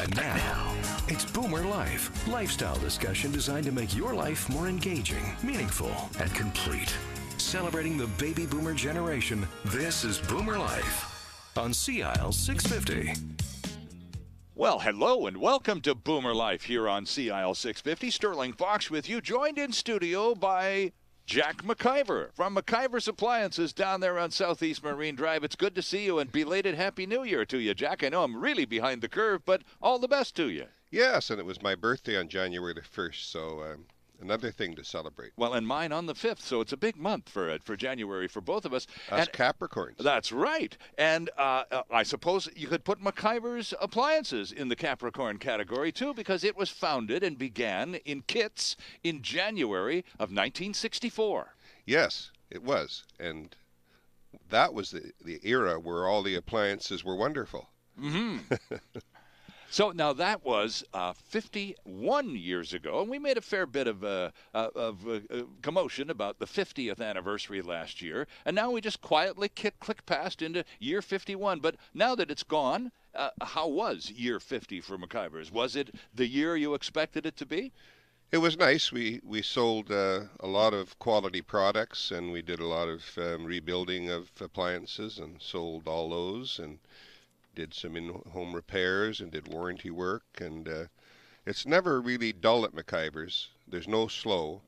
And now, it's Boomer Life, lifestyle discussion designed to make your life more engaging, meaningful, and complete. Celebrating the baby boomer generation, this is Boomer Life on CIL 650. Well, hello and welcome to Boomer Life here on CIL 650. Sterling Fox with you, joined in studio by Jack McIver from McIvers Appliances down there on Southeast Marine Drive. It's good to see you, and belated Happy New Year to you, Jack. I know I'm really behind the curve, but all the best to you. Yes, and it was my birthday on January the 1st, so another thing to celebrate. Well, and mine on the 5th, so it's a big month for January for both of us. Us Capricorns. That's right. And I suppose you could put McIvers Appliances in the Capricorn category, too, because it was founded and began in kits in January of 1964. Yes, it was. And that was the era where all the appliances were wonderful. Mm-hmm. So now that was 51 years ago, and we made a fair bit of commotion about the 50th anniversary last year, and now we just quietly click past into year 51. But now that it's gone, how was year 50 for McIvers? Was it the year you expected it to be? It was nice. We sold a lot of quality products, and we did a lot of rebuilding of appliances and sold all those, and did some in-home repairs and did warranty work, and it's never really dull at McIvers. There's no slow.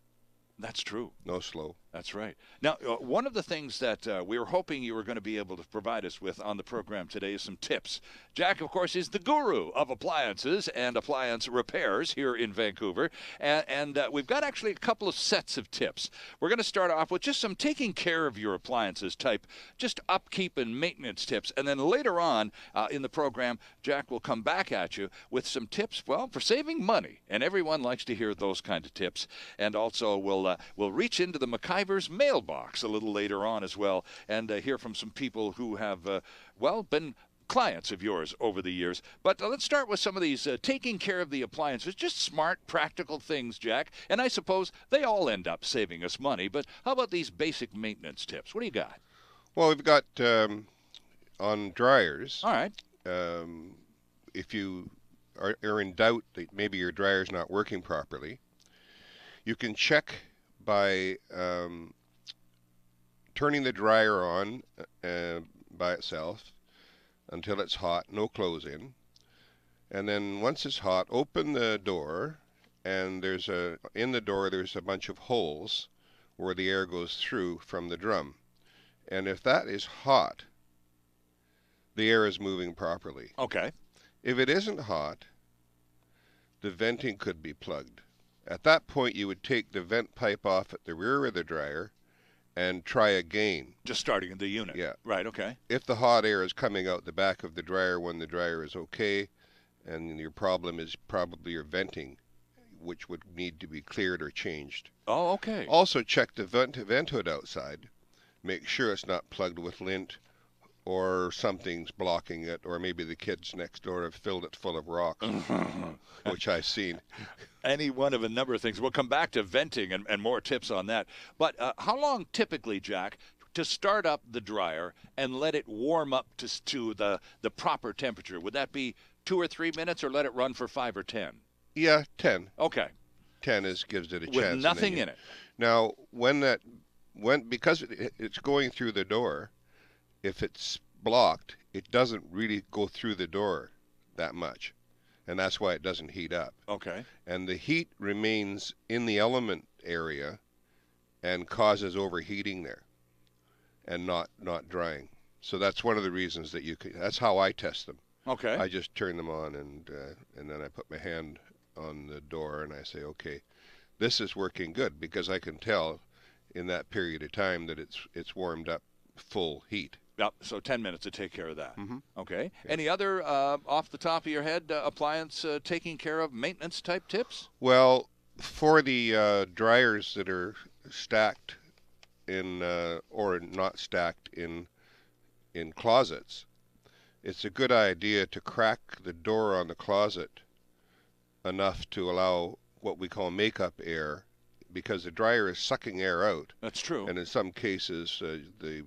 That's true. No slow. That's right. Now, one of the things that we were hoping you were going to be able to provide us with on the program today is some tips. Jack, of course, is the guru of appliances and appliance repairs here in Vancouver, and we've got actually a couple of sets of tips. We're going to start off with just some taking care of your appliances type, just upkeep and maintenance tips, and then later on in the program, Jack will come back at you with some tips, well, for saving money, and everyone likes to hear those kind of tips. And also we'll reach into the McIvers mailbox a little later on as well, and hear from some people who have, been clients of yours over the years. But let's start with some of these taking care of the appliances, just smart, practical things, Jack. And I suppose they all end up saving us money, but how about these basic maintenance tips? What do you got? Well, we've got on dryers. All right. If you are in doubt that maybe your dryer's not working properly, you can check by turning the dryer on by itself until it's hot, no clothes in. And then once it's hot, open the door, and in the door there's a bunch of holes where the air goes through from the drum. And if that is hot, the air is moving properly. Okay. If it isn't hot, the venting could be plugged. At that point, you would take the vent pipe off at the rear of the dryer and try again. Just starting the unit. Yeah. Right, okay. If the hot air is coming out the back of the dryer when the dryer is okay, and your problem is probably your venting, which would need to be cleared or changed. Oh, okay. Also check the vent hood outside. Make sure it's not plugged with lint or something's blocking it, or maybe the kids next door have filled it full of rocks, which I've seen. Any one of a number of things. We'll come back to venting and more tips on that. But how long typically, Jack, to start up the dryer and let it warm up to the proper temperature? Would that be 2 or 3 minutes, or let it run for 5 or 10? Yeah, 10. Okay. 10 gives it a chance. With nothing in it. Now, because it's going through the door, if it's blocked, it doesn't really go through the door that much, and that's why it doesn't heat up. Okay. And the heat remains in the element area and causes overheating there and not drying. So that's one of the reasons that that's how I test them. Okay. I just turn them on, and then I put my hand on the door and I say, okay, this is working good, because I can tell in that period of time that it's warmed up full heat. Yep, so 10 minutes to take care of that. Mm-hmm. Okay. Yeah. Any other, off the top of your head, appliance taking care of maintenance type tips? Well, for the dryers that are stacked in or not stacked in closets, it's a good idea to crack the door on the closet enough to allow what we call makeup air, because the dryer is sucking air out. That's true. And in some cases, the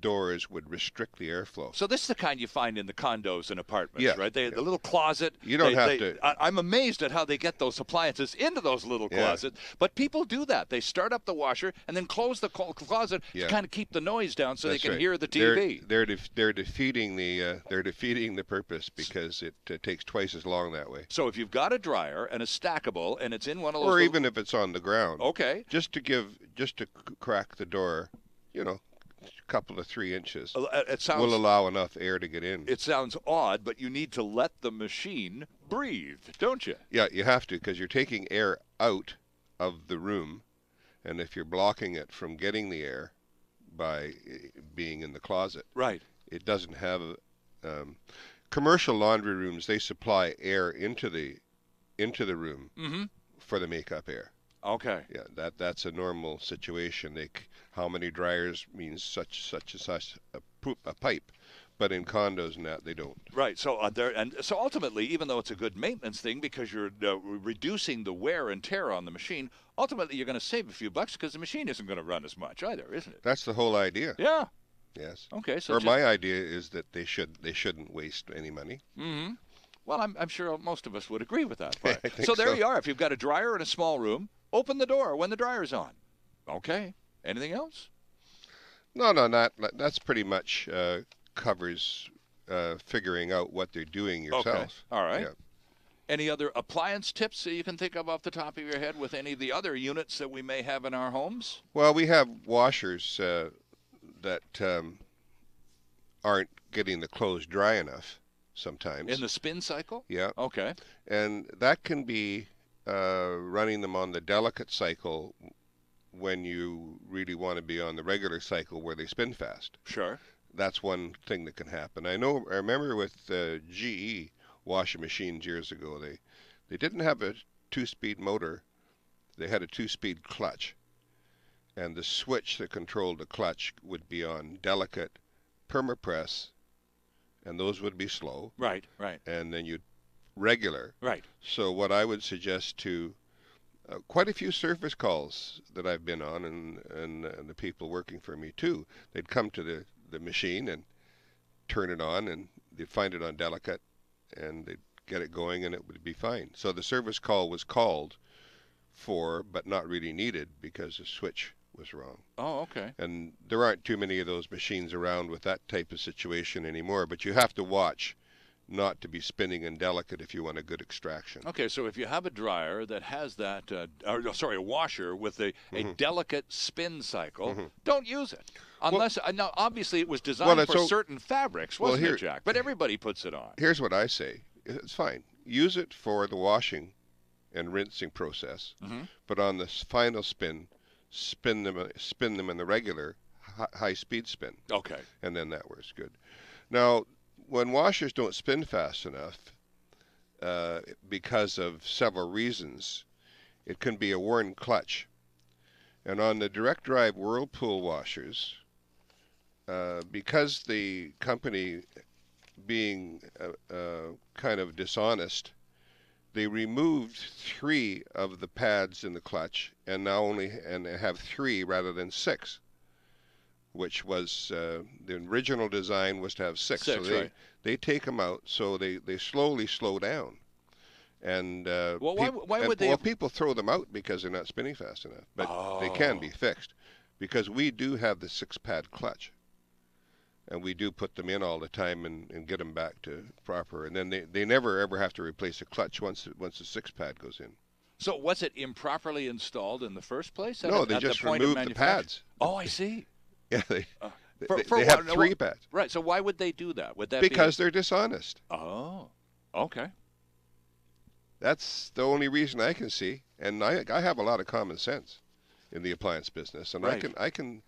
doors would restrict the airflow. So this is the kind you find in the condos and apartments, Yeah, right? The yeah. little closet. You don't have to. I'm amazed at how they get those appliances into those little closets. But people do that. They start up the washer and then close the closet to kind of keep the noise down so they can hear the TV. They're defeating the purpose because it takes twice as long that way. So if you've got a dryer and a stackable and it's in one of those, or even if it's on the ground, okay, just to crack the door, a couple of 3 inches will allow enough air to get in. It sounds odd, but you need to let the machine breathe, don't you? Yeah, you have to, because you're taking air out of the room, and if you're blocking it from getting the air by being in the closet, right, it doesn't have commercial laundry rooms. They supply air into the room for the makeup air. Okay. Yeah, that's a normal situation. How many dryers means such a pipe, but in condos and that they don't. Right. So so ultimately, even though it's a good maintenance thing because you're reducing the wear and tear on the machine, ultimately you're going to save a few bucks because the machine isn't going to run as much either, isn't it? That's the whole idea. Yeah. Yes. Okay. So my idea is that they shouldn't waste any money. Mm-hmm. Well, I'm sure most of us would agree with that part. So there you are. If you've got a dryer in a small room, open the door when the dryer's on. Okay. Anything else? No, that's pretty much covers figuring out what they're doing yourself. Okay. All right. Yeah. Any other appliance tips that you can think of off the top of your head with any of the other units that we may have in our homes? Well, we have washers that aren't getting the clothes dry enough sometimes. In the spin cycle? Yeah. Okay. And that can be running them on the delicate cycle when you really want to be on the regular cycle where they spin fast. Sure. That's one thing that can happen. I remember with GE washing machines years ago, they didn't have a 2-speed motor. They had a 2-speed clutch. And the switch that controlled the clutch would be on delicate, permapress, and those would be slow. Right, right. And then you'd regular. Right. So what I would suggest to quite a few service calls that I've been on, and the people working for me too, they'd come to the machine and turn it on, and they'd find it on delicate, and they'd get it going, and it would be fine. So the service call was called for, but not really needed because the switch was wrong. Oh, okay. And there aren't too many of those machines around with that type of situation anymore, but you have to watch not to be spinning in delicate if you want a good extraction. Okay, so if you have a dryer that has that, a washer with a delicate spin cycle, don't use it. Unless, now obviously it was designed for certain fabrics, wasn't it, Jack? But everybody puts it on. Here's what I say. It's fine. Use it for the washing and rinsing process, but on the final spin them in the regular high-speed spin. Okay. And then that works good. Now, when washers don't spin fast enough, because of several reasons, it can be a worn clutch. And on the direct drive Whirlpool washers, because the company being kind of dishonest, they removed 3 of the pads in the clutch and now have 3 rather than 6. Which was the original design was to have 6. So they take them out, so they slowly slow down. And why would they? Well, people throw them out because they're not spinning fast enough, but they can be fixed because we do have the 6-pad clutch, and we do put them in all the time and get them back to proper. And then they never ever have to replace a clutch once the 6-pad goes in. So was it improperly installed in the first place? No, they just removed the pads. Oh, I see. Yeah, they have 3 pads. Right, so why would they do that? Would that because they're dishonest. Oh, okay. That's the only reason I can see, and I have a lot of common sense in the appliance business, and I can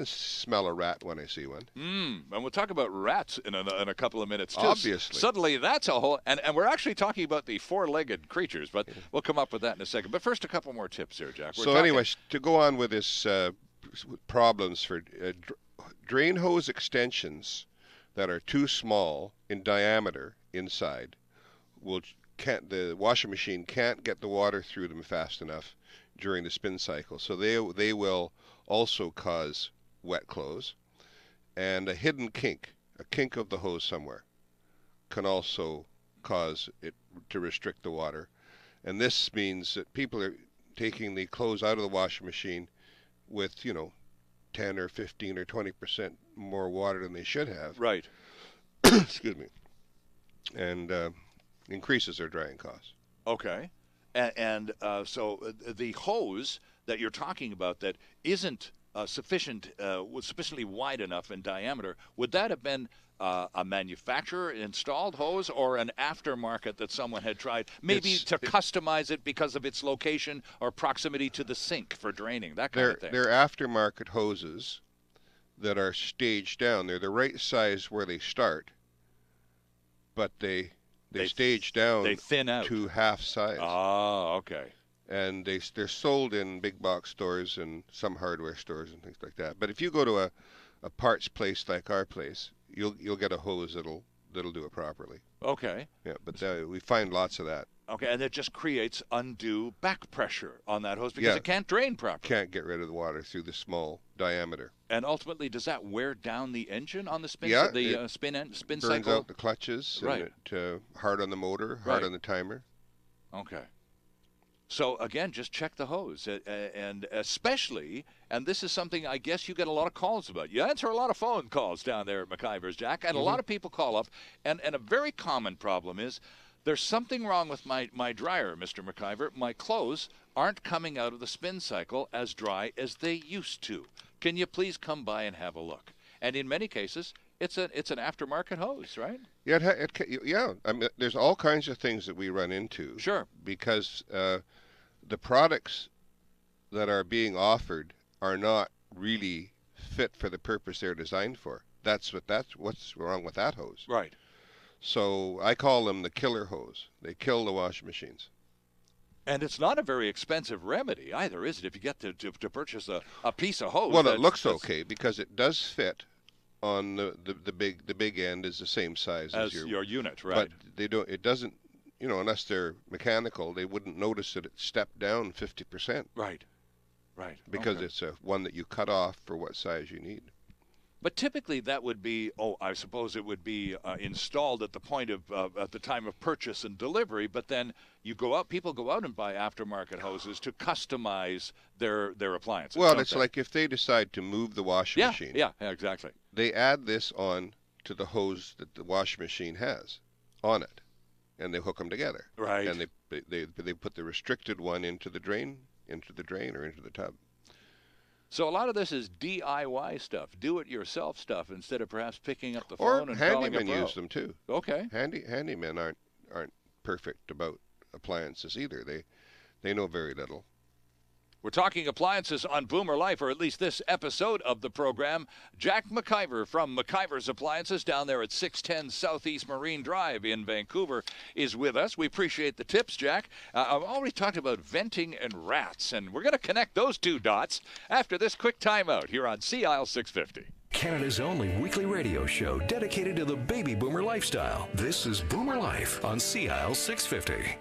smell a rat when I see one. And we'll talk about rats in a couple of minutes too. Obviously. Suddenly that's a whole, and we're actually talking about the 4-legged creatures, but we'll come up with that in a second. But first, a couple more tips here, Jack. Anyway, to go on with this problems for drain hose extensions that are too small in diameter inside the washing machine can't get the water through them fast enough during the spin cycle, so they will also cause wet clothes. And a hidden kink, a kink of the hose somewhere, can also cause it to restrict the water. And this means that people are taking the clothes out of the washing machine with, 10 or 15 or 20% more water than they should have. Right. Excuse me. And increases their drying costs. Okay. So the hose that you're talking about that isn't sufficiently wide enough in diameter, would that have been a manufacturer-installed hose or an aftermarket that someone had tried, maybe to customize it because of its location or proximity to the sink for draining, that kind of thing? They're aftermarket hoses that are staged down. They're the right size where they start, but they stage down. They thin out to half size. Oh, okay. And they're sold in big box stores and some hardware stores and things like that. But if you go to a parts place like our place, you'll get a hose that'll do it properly. Okay. Yeah, but we find lots of that. Okay, and it just creates undue back pressure on that hose because it can't drain properly. Can't get rid of the water through the small diameter. And ultimately, does that wear down the engine on the spin? Yeah, spin burns cycle. out the clutches. Right. And hard on the motor, hard on the timer. Okay. So again, just check the hose, and especially, and this is something I guess you get a lot of calls about. You answer a lot of phone calls down there at McIvers, Jack, and a lot of people call up, and a very common problem is there's something wrong with my dryer, Mr. McIver. My clothes aren't coming out of the spin cycle as dry as they used to. Can you please come by and have a look? And in many cases, it's an aftermarket hose, right? Yeah, yeah. I mean, there's all kinds of things that we run into. Sure. Because the products that are being offered are not really fit for the purpose they're designed for. That's what's wrong with that hose. Right. So I call them the killer hose. They kill the washing machines. And it's not a very expensive remedy either, is it? If you get to purchase a piece of hose. Well, it looks okay because it does fit on the big end is the same size as your unit, right? But they don't. It doesn't. Unless they're mechanical, they wouldn't notice that it stepped down 50%. Right. Right. Because it's one that you cut off for what size you need. But typically that would be, I suppose it would be installed at the point of at the time of purchase and delivery. But then people go out and buy aftermarket hoses to customize their appliances. Well, it's like if they decide to move the washing machine. Yeah, exactly. They add this on to the hose that the washing machine has on it, and they hook them together. Right. And they put the restricted one into the drain or into the tub. So a lot of this is DIY stuff, do-it-yourself stuff, instead of perhaps picking up the or phone and calling a pro. handymen use them too. Okay. Handymen aren't perfect about appliances either. They know very little. We're talking appliances on Boomer Life, or at least this episode of the program. Jack McIver from McIvers Appliances down there at 610 Southeast Marine Drive in Vancouver is with us. We appreciate the tips, Jack. I've already talked about venting and rats, and we're going to connect those two dots after this quick timeout here on CIL 650. Canada's only weekly radio show dedicated to the baby boomer lifestyle. This is Boomer Life on CIL 650.